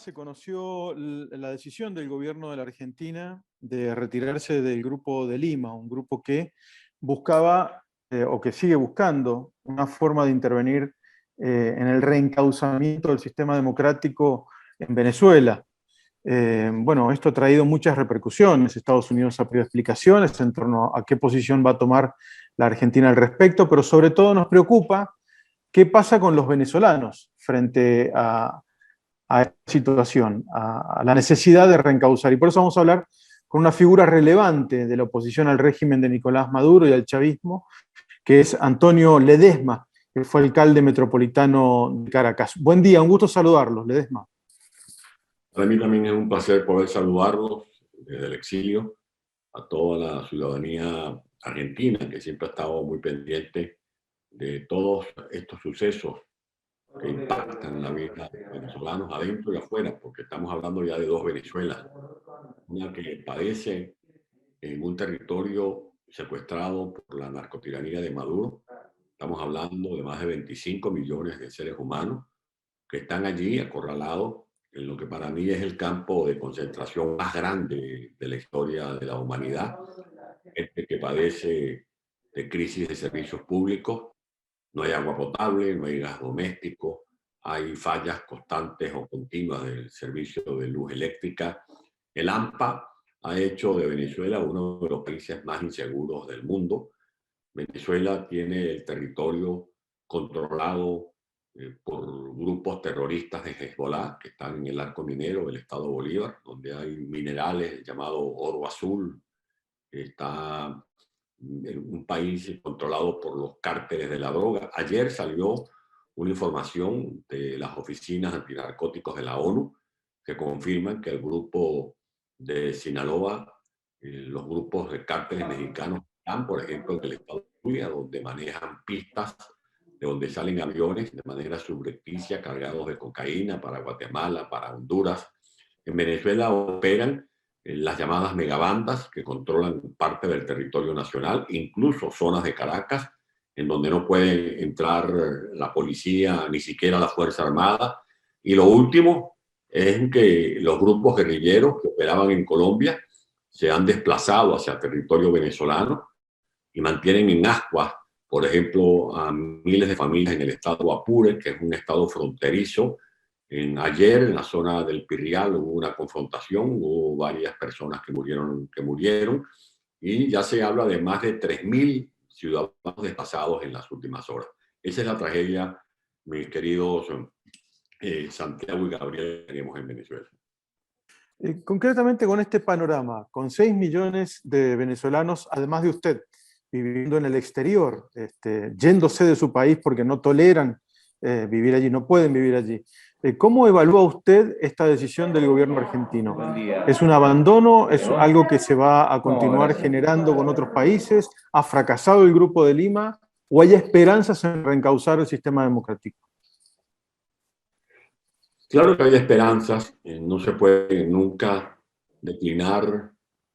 se conoció la decisión del gobierno de la Argentina de retirarse del Grupo de Lima, un grupo que buscaba o que sigue buscando una forma de intervenir en el reencauzamiento del sistema democrático en Venezuela. Bueno, esto ha traído muchas repercusiones. Estados Unidos ha pedido explicaciones en torno a qué posición va a tomar la Argentina al respecto, pero sobre todo nos preocupa qué pasa con los venezolanos frente a esta situación, a la necesidad de reencauzar. Y por eso vamos a hablar con una figura relevante de la oposición al régimen de Nicolás Maduro y al chavismo, que es Antonio Ledesma, que fue alcalde metropolitano de Caracas. Buen día, un gusto saludarlos, Ledesma. Para mí también es un placer poder saludarlos desde el exilio, a toda la ciudadanía argentina que siempre ha estado muy pendiente de todos estos sucesos que impactan la vida de los venezolanos adentro y afuera, porque estamos hablando ya de dos Venezuelas, una que padece en un territorio secuestrado por la narcotiranía de Maduro. Estamos hablando de más de 25 millones de seres humanos que están allí acorralados en lo que para mí es el campo de concentración más grande de la historia de la humanidad, gente que padece de crisis de servicios públicos, no hay agua potable, no hay gas doméstico, hay fallas constantes o continuas del servicio de luz eléctrica. El AMPA ha hecho de Venezuela uno de los países más inseguros del mundo. Venezuela tiene el territorio controlado por grupos terroristas de Hezbollah que están en el arco minero del estado Bolívar, donde hay minerales llamado oro azul. Está en un país controlado por los cárteles de la droga. Ayer salió una información de las oficinas antinarcóticos de la ONU que confirman que el grupo de Sinaloa, los grupos de cárteles mexicanos están, por ejemplo, en el estado de Zulia, donde manejan pistas de donde salen aviones de manera subrepticia cargados de cocaína para Guatemala, para Honduras. En Venezuela operan las llamadas megabandas que controlan parte del territorio nacional, incluso zonas de Caracas, en donde no puede entrar la policía, ni siquiera la Fuerza Armada. Y lo último es que los grupos guerrilleros que operaban en Colombia se han desplazado hacia el territorio venezolano y mantienen en ascuas, por ejemplo, a miles de familias en el estado Apure, que es un estado fronterizo. Ayer, en la zona del Pirrial, hubo una confrontación, hubo varias personas que murieron, y ya se habla de más de 3.000 ciudadanos desplazados en las últimas horas. Esa es la tragedia, mis queridos Santiago y Gabriel, que tenemos en Venezuela. Concretamente con este panorama, con 6 millones de venezolanos, además de usted, viviendo en el exterior, yéndose de su país porque no toleran vivir allí, no pueden vivir allí. ¿Cómo evalúa usted esta decisión del gobierno argentino? ¿Es un abandono? ¿Es algo que se va a continuar generando con otros países? ¿Ha fracasado el Grupo de Lima? ¿O hay esperanzas en reencauzar el sistema democrático? Claro que hay esperanzas, no se puede nunca declinar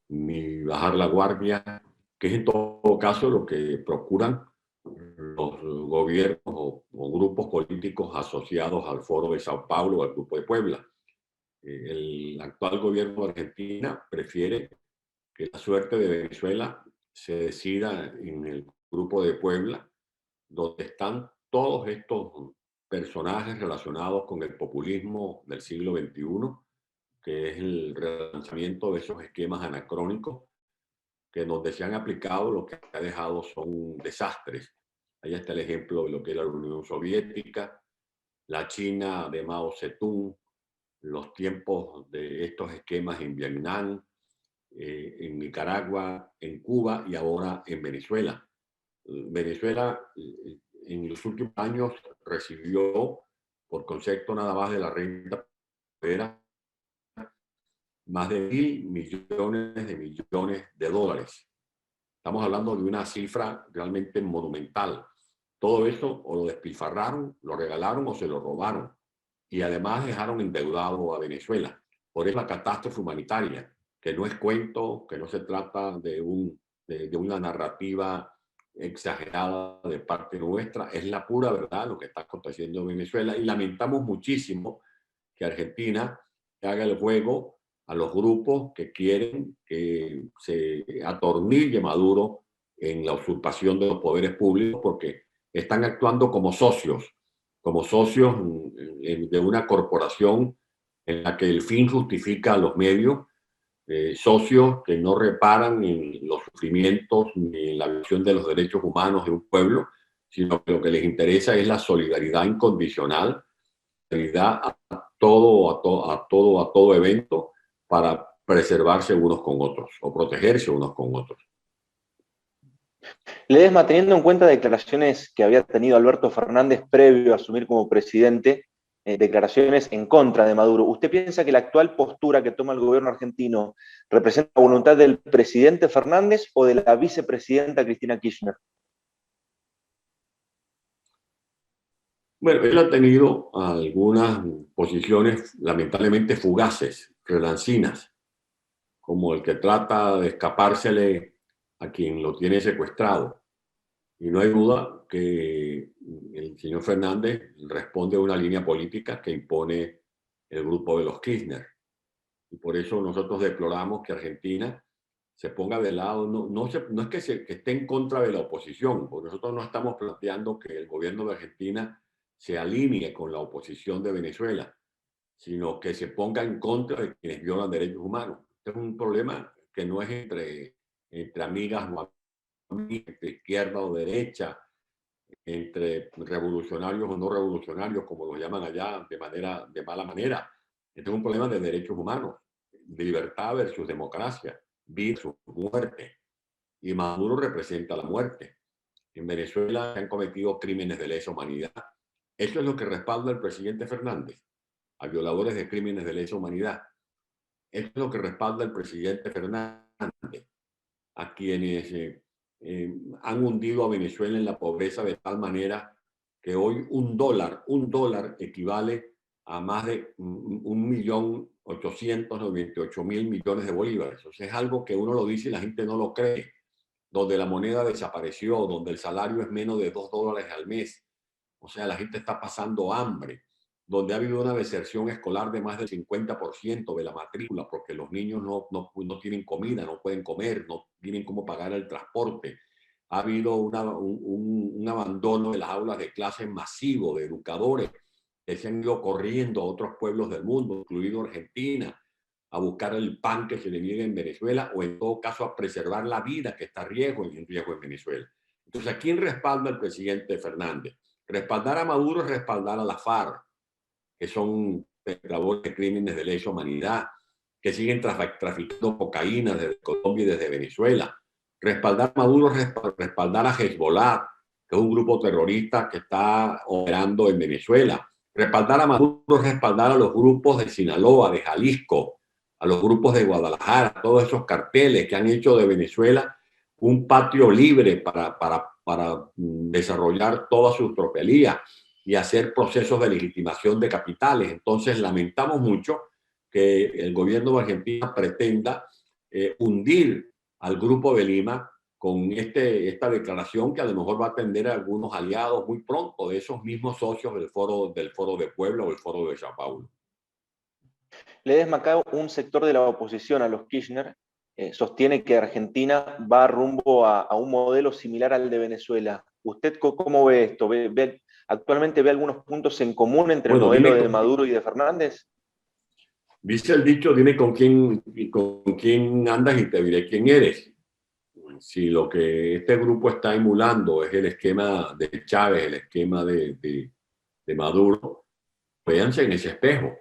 ni bajar la guardia, que es en todo caso lo que procuran los gobiernos o grupos políticos asociados al Foro de Sao Paulo o al Grupo de Puebla. El actual gobierno de Argentina prefiere que la suerte de Venezuela se decida en el Grupo de Puebla, donde están todos estos personajes relacionados con el populismo del siglo XXI, que es el relanzamiento de esos esquemas anacrónicos que donde se han aplicado lo que ha dejado son desastres. Ahí está el ejemplo de lo que era la Unión Soviética, la China de Mao Zedong, los tiempos de estos esquemas en Vietnam, en Nicaragua, en Cuba y ahora en Venezuela. Venezuela en los últimos años recibió, por concepto nada más de la renta, más de 1.000 millones de dólares. Estamos hablando de una cifra realmente monumental. Todo eso o lo despilfarraron, lo regalaron o se lo robaron. Y además dejaron endeudado a Venezuela. Por eso la catástrofe humanitaria, que no es cuento, que no se trata de una narrativa exagerada de parte nuestra, es la pura verdad lo que está aconteciendo en Venezuela. Y lamentamos muchísimo que Argentina haga el juego a los grupos que quieren que se atornille Maduro en la usurpación de los poderes públicos, porque están actuando como socios de una corporación en la que el fin justifica a los medios, socios que no reparan en los sufrimientos ni en la violación de los derechos humanos de un pueblo, sino que lo que les interesa es la solidaridad incondicional, solidaridad a todo evento para preservarse unos con otros o protegerse unos con otros. Ledesma, teniendo en cuenta declaraciones que había tenido Alberto Fernández previo a asumir como presidente, declaraciones en contra de Maduro, ¿usted piensa que la actual postura que toma el gobierno argentino representa la voluntad del presidente Fernández o de la vicepresidenta Cristina Kirchner? Bueno, él ha tenido algunas posiciones lamentablemente fugaces, relancinas, como el que trata de escapársele a quien lo tiene secuestrado. Y no hay duda que el señor Fernández responde a una línea política que impone el grupo de los Kirchner. Y por eso nosotros deploramos que Argentina se ponga de lado, no es que esté en contra de la oposición, porque nosotros no estamos planteando que el gobierno de Argentina se alinee con la oposición de Venezuela, sino que se ponga en contra de quienes violan derechos humanos. Este es un problema que no es entre amigas o amigos, entre izquierda o derecha, entre revolucionarios o no revolucionarios, como lo llaman allá de mala manera. Este es un problema de derechos humanos, de libertad versus democracia, vida versus muerte. Y Maduro representa la muerte. En Venezuela se han cometido crímenes de lesa humanidad. Eso es lo que respalda el presidente Fernández, a violadores de crímenes de lesa humanidad. Eso es lo que respalda el presidente Fernández, a quienes han hundido a Venezuela en la pobreza de tal manera que hoy un dólar equivale a más de 1.898.000 millones de bolívares. O sea, es algo que uno lo dice y la gente no lo cree. Donde la moneda desapareció, donde el salario es menos de $2 al mes. O sea, la gente está pasando hambre, donde ha habido una deserción escolar de más del 50% de la matrícula, porque los niños no tienen comida, no pueden comer, no tienen cómo pagar el transporte. Ha habido un abandono de las aulas de clase masivo de educadores que se han ido corriendo a otros pueblos del mundo, incluido Argentina, a buscar el pan que se le niega en Venezuela o en todo caso a preservar la vida que está en riesgo en Venezuela. Entonces, ¿a quién respalda el presidente Fernández? Respaldar a Maduro es respaldar a la FARC, que son perpetradores de crímenes de lesa humanidad, que siguen traficando cocaína desde Colombia y desde Venezuela. Respaldar a Maduro es respaldar a Hezbollah, que es un grupo terrorista que está operando en Venezuela. Respaldar a Maduro es respaldar a los grupos de Sinaloa, de Jalisco, a los grupos de Guadalajara, todos esos carteles que han hecho de Venezuela un patio libre para desarrollar toda su tropelía y hacer procesos de legitimación de capitales. Entonces, lamentamos mucho que el gobierno de Argentina pretenda hundir al Grupo de Lima con esta declaración que a lo mejor va a atender a algunos aliados muy pronto de esos mismos socios del Foro de Puebla o el Foro de Sao Paulo. Ledesma, acá un sector de la oposición a los Kirchner sostiene que Argentina va rumbo a un modelo similar al de Venezuela. ¿Usted cómo ve esto? ¿Actualmente ve algunos puntos en común entre el modelo de Maduro y de Fernández? Dice el dicho, dime con quién andas y te diré quién eres. Si lo que este grupo está emulando es el esquema de Chávez, el esquema de Maduro, véanse en ese espejo.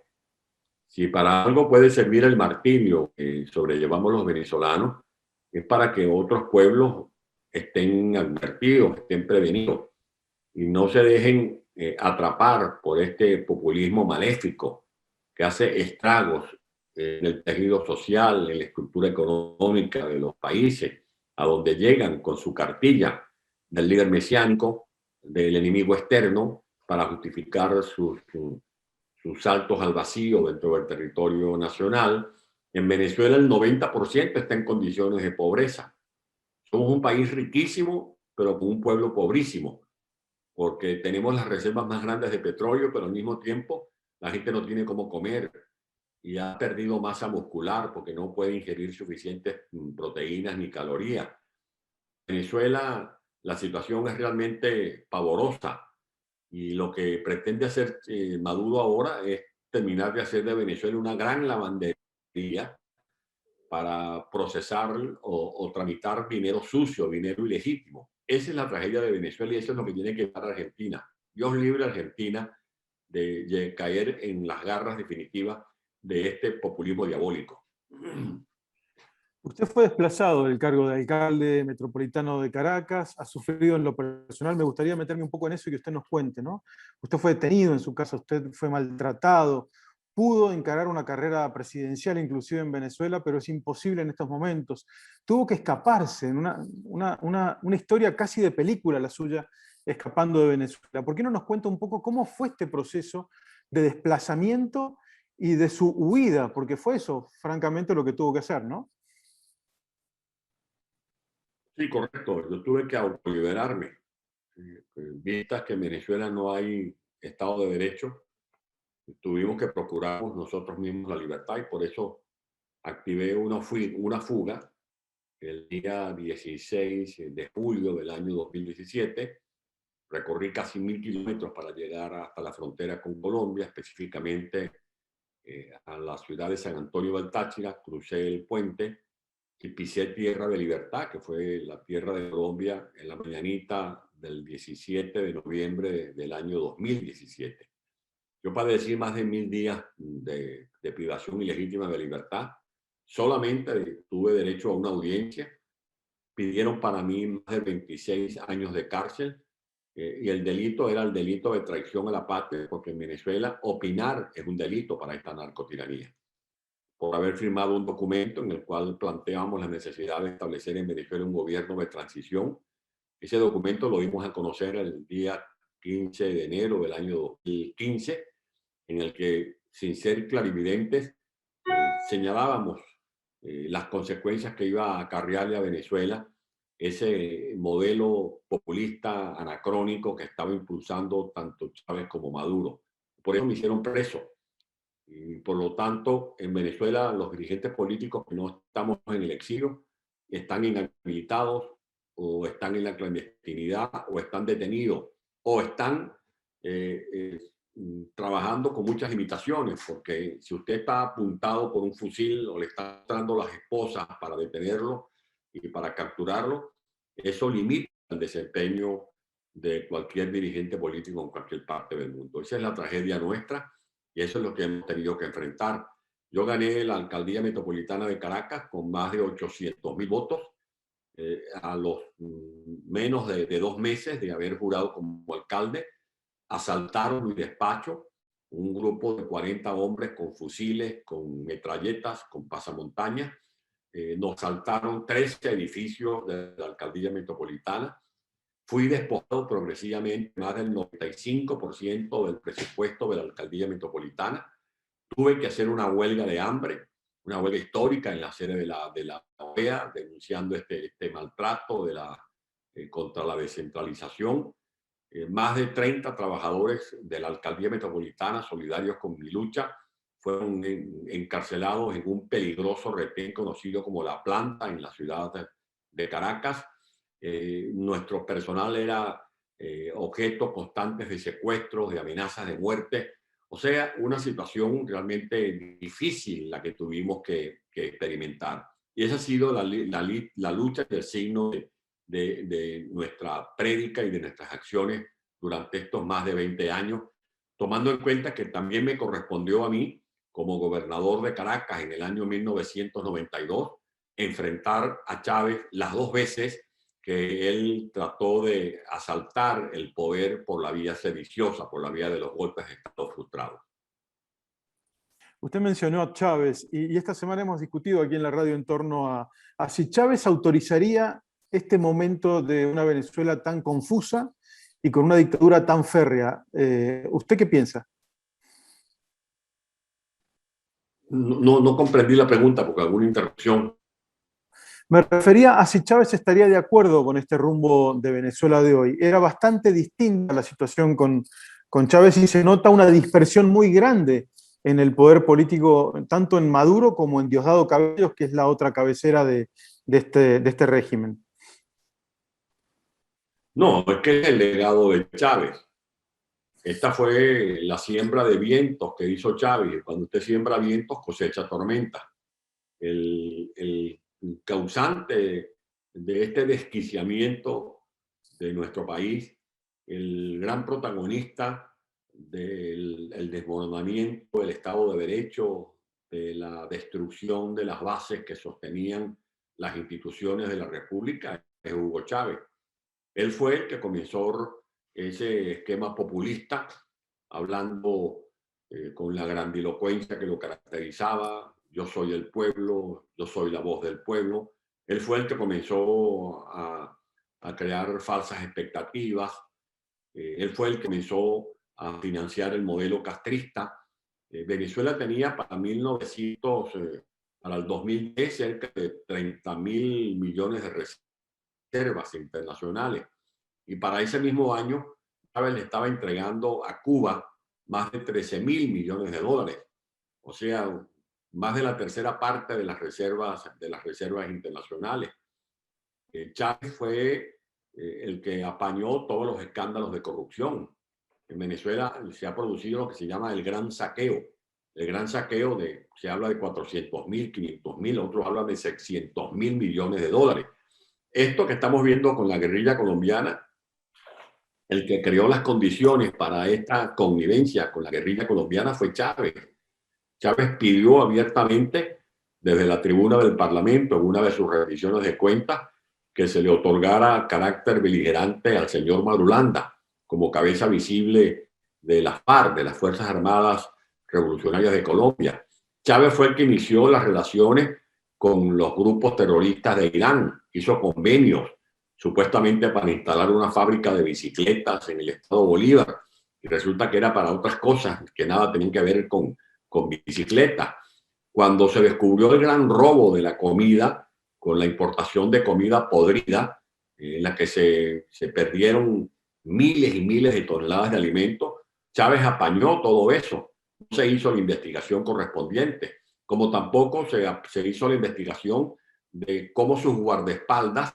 Si para algo puede servir el martirio que sobrellevamos los venezolanos, es para que otros pueblos estén advertidos, estén prevenidos y no se dejen atrapar por este populismo maléfico que hace estragos en el tejido social, en la estructura económica de los países, a donde llegan con su cartilla del líder mesiánico, del enemigo externo, para justificar sus saltos al vacío dentro del territorio nacional. En Venezuela el 90% está en condiciones de pobreza. Somos un país riquísimo, pero con un pueblo pobrísimo, porque tenemos las reservas más grandes de petróleo, pero al mismo tiempo la gente no tiene cómo comer. y ha perdido masa muscular porque no puede ingerir suficientes proteínas ni calorías. En Venezuela la situación es realmente pavorosa y lo que pretende hacer Maduro ahora es terminar de hacer de Venezuela una gran lavandería para procesar o tramitar dinero sucio, dinero ilegítimo. Esa es la tragedia de Venezuela y eso es lo que tiene que dar Argentina. Dios libre a Argentina de caer en las garras definitivas de este populismo diabólico. Usted fue desplazado del cargo de alcalde metropolitano de Caracas, ha sufrido en lo personal, me gustaría meterme un poco en eso y que usted nos cuente, ¿no? Usted fue detenido en su casa, usted fue maltratado, pudo encarar una carrera presidencial inclusive en Venezuela, pero es imposible en estos momentos. Tuvo que escaparse, en una historia casi de película la suya, escapando de Venezuela. ¿Por qué no nos cuenta un poco cómo fue este proceso de desplazamiento y de su huida? Porque fue eso, francamente, lo que tuvo que hacer, ¿no? Sí, correcto. Yo tuve que autoliberarme. Vistas que en Venezuela no hay Estado de Derecho, tuvimos que procurarnos nosotros mismos la libertad y por eso activé una fuga el día 16 de julio del año 2017. Recorrí casi 1000 kilómetros para llegar hasta la frontera con Colombia, específicamente a la ciudad de San Antonio del Táchira. Crucé el puente y pisé tierra de libertad, que fue la tierra de Colombia, en la mañanita del 17 de noviembre del año 2017. Yo padecí más de 1000 días de privación ilegítima de libertad. Solamente tuve derecho a una audiencia. Pidieron para mí más de 26 años de cárcel y el delito era el delito de traición a la patria, porque en Venezuela opinar es un delito para esta narcotiranía. Por haber firmado un documento en el cual planteamos la necesidad de establecer en Venezuela un gobierno de transición. Ese documento lo dimos a conocer el día 15 de enero del año 2015, en el que, sin ser clarividentes, señalábamos las consecuencias que iba a acarrearle a Venezuela ese modelo populista anacrónico que estaba impulsando tanto Chávez como Maduro. Por eso me hicieron preso. Y por lo tanto, en Venezuela los dirigentes políticos que no estamos en el exilio están inhabilitados o están en la clandestinidad o están detenidos o están trabajando con muchas limitaciones, porque si usted está apuntado por un fusil o le están dando las esposas para detenerlo y para capturarlo, eso limita el desempeño de cualquier dirigente político en cualquier parte del mundo. Esa es la tragedia nuestra y eso es lo que hemos tenido que enfrentar. Yo gané la alcaldía metropolitana de Caracas con más de 800.000 votos a los menos de 2 meses de haber jurado como alcalde. Asaltaron mi despacho, un grupo de 40 hombres con fusiles, con metralletas, con pasamontañas. Nos asaltaron 13 edificios de la alcaldía metropolitana. Fui despojado progresivamente más del 95% del presupuesto de la alcaldía metropolitana. Tuve que hacer una huelga de hambre, una huelga histórica en la sede de la OEA, denunciando este maltrato contra la descentralización. Más de 30 trabajadores de la alcaldía metropolitana, solidarios con mi lucha, fueron encarcelados en un peligroso retén conocido como La Planta en la ciudad de Caracas. Nuestro personal era objeto constantes de secuestros, de amenazas de muerte. O sea, una situación realmente difícil la que tuvimos que experimentar. Y esa ha sido la lucha y el signo de nuestra prédica y de nuestras acciones durante estos más de 20 años, tomando en cuenta que también me correspondió a mí, como gobernador de Caracas en el año 1992, enfrentar a Chávez las 2 veces que él trató de asaltar el poder por la vía sediciosa, por la vía de los golpes de Estado frustrados. Usted mencionó a Chávez y esta semana hemos discutido aquí en la radio en torno a si Chávez autorizaría este momento de una Venezuela tan confusa y con una dictadura tan férrea. ¿Usted qué piensa? No comprendí la pregunta porque alguna interrupción. Me refería a si Chávez estaría de acuerdo con este rumbo de Venezuela de hoy. Era bastante distinta la situación con Chávez y se nota una dispersión muy grande en el poder político, tanto en Maduro como en Diosdado Cabello, que es la otra cabecera de este régimen? No, es que es el legado de Chávez. Esta fue la siembra de vientos que hizo Chávez. Cuando usted siembra vientos, cosecha tormenta. El causante de este desquiciamiento de nuestro país, el gran protagonista del desmoronamiento del Estado de Derecho, de la destrucción de las bases que sostenían las instituciones de la República, es Hugo Chávez. Él fue el que comenzó ese esquema populista, hablando con la grandilocuencia que lo caracterizaba. Yo soy el pueblo, yo soy la voz del pueblo. Él fue el que comenzó a crear falsas expectativas. Él fue el que comenzó a financiar el modelo castrista. Venezuela tenía para para el 2010 cerca de 30.000 millones de reservas internacionales. Y para ese mismo año, Chávez le estaba entregando a Cuba más de 13.000 millones de dólares. O sea, más de la tercera parte de las reservas internacionales. Chávez fue el que apañó todos los escándalos de corrupción. En Venezuela se ha producido lo que se llama el gran saqueo. El gran saqueo se habla de 400.000, 500.000, otros hablan de 600.000 millones de dólares. Esto que estamos viendo con la guerrilla colombiana, el que creó las condiciones para esta connivencia con la guerrilla colombiana fue Chávez. Chávez pidió abiertamente desde la tribuna del Parlamento, en una de sus rendiciones de cuentas, que se le otorgara carácter beligerante al señor Marulanda como cabeza visible de las FARC, de las Fuerzas Armadas Revolucionarias de Colombia. Chávez fue el que inició las relaciones con los grupos terroristas de Irán, hizo convenios supuestamente para instalar una fábrica de bicicletas en el estado Bolívar, y resulta que era para otras cosas que nada tenían que ver con bicicletas. Cuando se descubrió el gran robo de la comida, con la importación de comida podrida, en la que se perdieron miles y miles de toneladas de alimentos, Chávez apañó todo eso. No se hizo la investigación correspondiente, como tampoco se hizo la investigación de cómo sus guardaespaldas,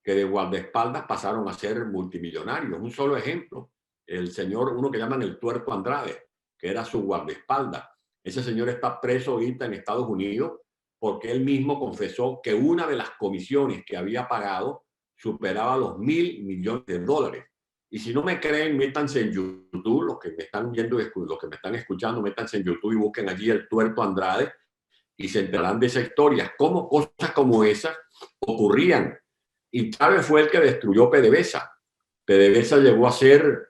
que de guardaespaldas pasaron a ser multimillonarios. Un solo ejemplo, el señor, uno que llaman el Tuerto Andrade, que era su guardaespaldas. Ese señor está preso ahorita en Estados Unidos porque él mismo confesó que una de las comisiones que había pagado superaba los $1.000 millones. Y si no me creen, métanse en YouTube, los que me están viendo, los que me están escuchando, métanse en YouTube y busquen allí el Tuerto Andrade y se enterarán de esa historia, cómo cosas como esas ocurrían. Y Chávez fue el que destruyó PDVSA. PDVSA llegó a ser,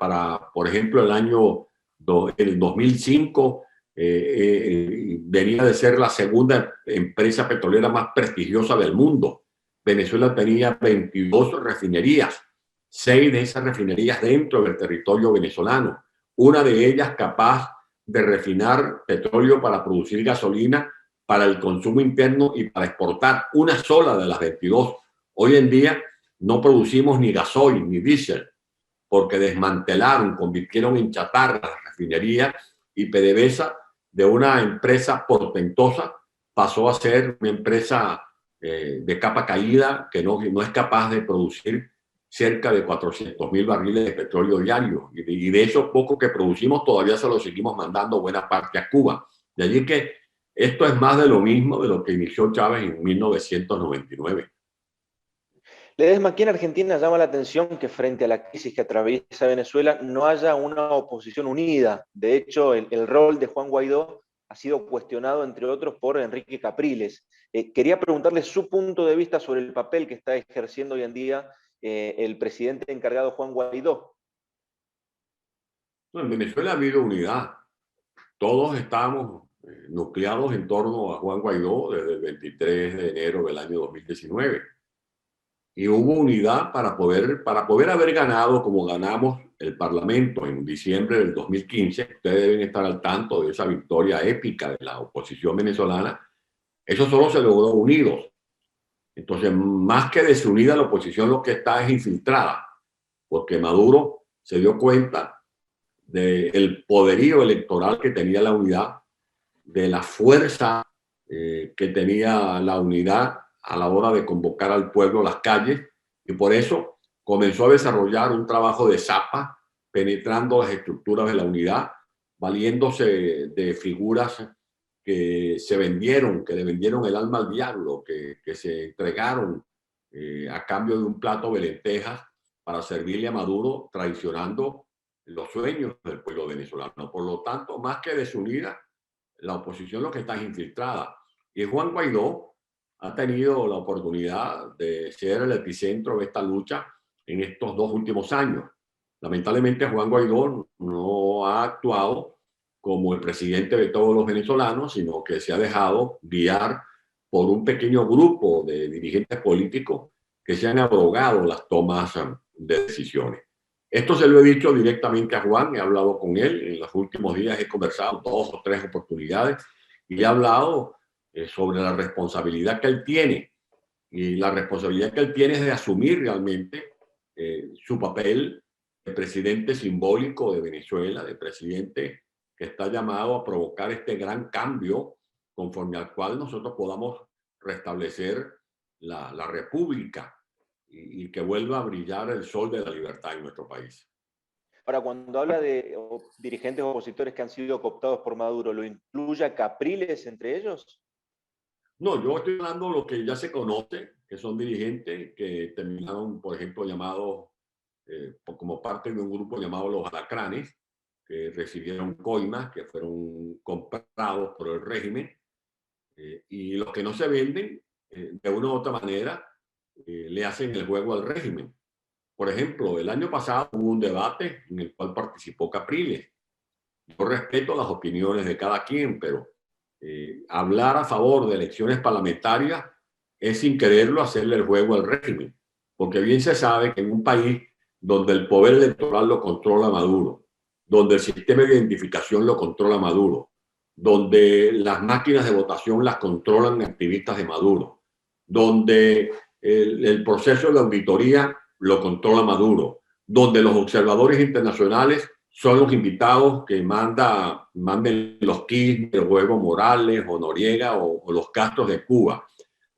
por ejemplo, el 2005, venía de ser la segunda empresa petrolera más prestigiosa del mundo. Venezuela tenía 22 refinerías, 6 de esas refinerías dentro del territorio venezolano, una de ellas capaz de refinar petróleo para producir gasolina para el consumo interno y para exportar, una sola de las 22. Hoy en día no producimos ni gasoil ni diésel porque desmantelaron, convirtieron en chatarra las refinerías, y PDVSA, de una empresa portentosa, pasó a ser una empresa de capa caída que no es capaz de producir cerca de 400.000 barriles de petróleo diario. Y de eso poco que producimos todavía se lo seguimos mandando buena parte a Cuba. De allí que esto es más de lo mismo de lo que inició Chávez en 1999. Ledesma, aquí en Argentina llama la atención que frente a la crisis que atraviesa Venezuela no haya una oposición unida. De hecho, el rol de Juan Guaidó ha sido cuestionado, entre otros, por Enrique Capriles. Quería preguntarle su punto de vista sobre el papel que está ejerciendo hoy en día el presidente encargado Juan Guaidó. En Venezuela ha habido unidad. Todos estábamos nucleados en torno a Juan Guaidó desde el 23 de enero del año 2019. Y hubo unidad para poder haber ganado como ganamos el Parlamento en diciembre del 2015. Ustedes deben estar al tanto de esa victoria épica de la oposición venezolana. Eso solo se logró unidos. Entonces, más que desunida, la oposición lo que está es infiltrada, porque Maduro se dio cuenta del poderío electoral que tenía la unidad de la fuerza que tenía la unidad a la hora de convocar al pueblo a las calles, y por eso comenzó a desarrollar un trabajo de zapa, penetrando las estructuras de la unidad, valiéndose de figuras que se vendieron, que le vendieron el alma al diablo, que se entregaron a cambio de un plato de lentejas para servirle a Maduro, traicionando los sueños del pueblo venezolano. Por lo tanto, más que desunida, la oposición lo que está es infiltrada. Y Juan Guaidó ha tenido la oportunidad de ser el epicentro de esta lucha en estos 2 últimos años. Lamentablemente, Juan Guaidó no ha actuado como el presidente de todos los venezolanos, sino que se ha dejado guiar por un pequeño grupo de dirigentes políticos que se han abrogado las tomas de decisiones. Esto se lo he dicho directamente a Juan, he hablado con él, en los últimos días he conversado 2 o 3 oportunidades y he hablado sobre la responsabilidad que él tiene. Y la responsabilidad que él tiene es de asumir realmente su papel de presidente simbólico de Venezuela, de presidente que está llamado a provocar este gran cambio conforme al cual nosotros podamos restablecer la república y que vuelva a brillar el sol de la libertad en nuestro país. Ahora, cuando habla de dirigentes opositores que han sido cooptados por Maduro, ¿lo incluye a Capriles entre ellos? No, yo estoy hablando de lo que ya se conoce, que son dirigentes que terminaron, por ejemplo, llamados como parte de un grupo llamado los Alacranes, que recibieron coimas, que fueron comprados por el régimen, y los que no se venden, de una u otra manera, le hacen el juego al régimen. Por ejemplo, el año pasado hubo un debate en el cual participó Capriles. Yo respeto las opiniones de cada quien, pero hablar a favor de elecciones parlamentarias es, sin quererlo, hacerle el juego al régimen. Porque bien se sabe que en un país donde el poder electoral lo controla Maduro, donde el sistema de identificación lo controla Maduro, donde las máquinas de votación las controlan activistas de Maduro, donde el proceso de auditoría lo controla Maduro, donde los observadores internacionales son los invitados que manden los Kirchner o Evo Morales o Noriega o los Castros de Cuba.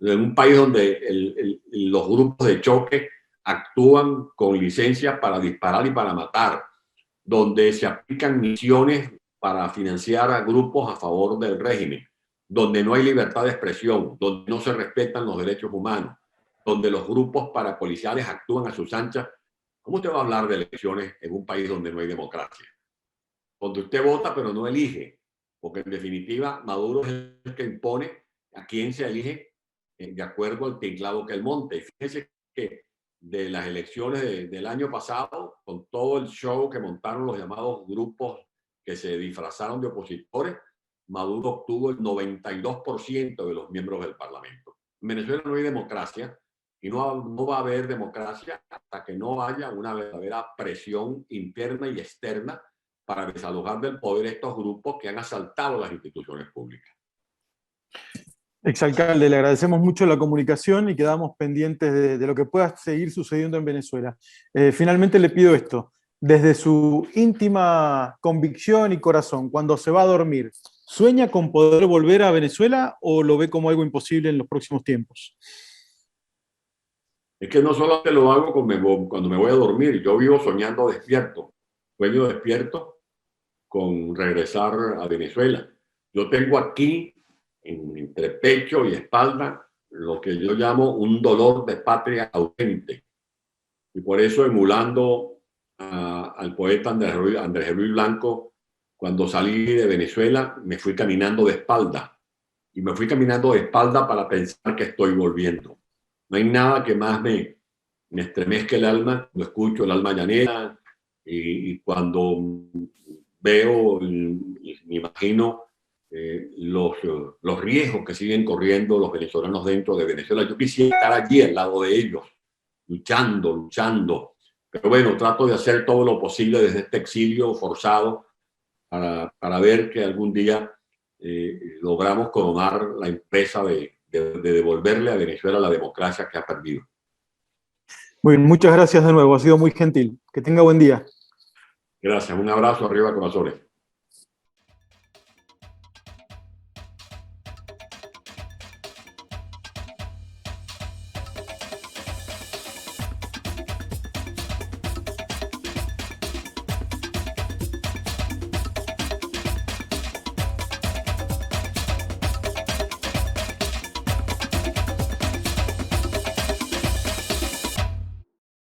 En un país donde los grupos de choque actúan con licencia para disparar y para matar, donde se aplican misiones para financiar a grupos a favor del régimen, donde no hay libertad de expresión, donde no se respetan los derechos humanos, donde los grupos parapoliciales actúan a sus anchas. ¿Cómo usted va a hablar de elecciones en un país donde no hay democracia? Donde usted vota pero no elige, porque en definitiva Maduro es el que impone a quién se elige de acuerdo al tinglado que él monte. Y fíjense que de las elecciones del año pasado, con todo el show que montaron los llamados grupos que se disfrazaron de opositores, Maduro obtuvo el 92% de los miembros del Parlamento. En Venezuela no hay democracia y no va a haber democracia hasta que no haya una verdadera presión interna y externa para desalojar del poder estos grupos que han asaltado las instituciones públicas. Exalcalde, le agradecemos mucho la comunicación y quedamos pendientes de lo que pueda seguir sucediendo en Venezuela. Finalmente le pido esto, desde su íntima convicción y corazón, cuando se va a dormir, ¿sueña con poder volver a Venezuela o lo ve como algo imposible en los próximos tiempos? Es que no solo te lo hago cuando me voy a dormir, yo vivo soñando despierto, sueño despierto con regresar a Venezuela. Yo tengo aquí, entre pecho y espalda, lo que yo llamo un dolor de patria ausente. Y por eso, emulando al poeta Andrés Ruiz Blanco, cuando salí de Venezuela, me fui caminando de espalda. Y me fui caminando de espalda para pensar que estoy volviendo. No hay nada que más me estremezca el alma, lo escucho el alma llanera, y cuando veo, me imagino los riesgos que siguen corriendo los venezolanos dentro de Venezuela. Yo quisiera estar allí al lado de ellos, luchando. Pero bueno, trato de hacer todo lo posible desde este exilio forzado para ver que algún día logramos coronar la empresa de devolverle a Venezuela la democracia que ha perdido. Muy bien, muchas gracias de nuevo, ha sido muy gentil. Que tenga buen día. Gracias, un abrazo, arriba corazones.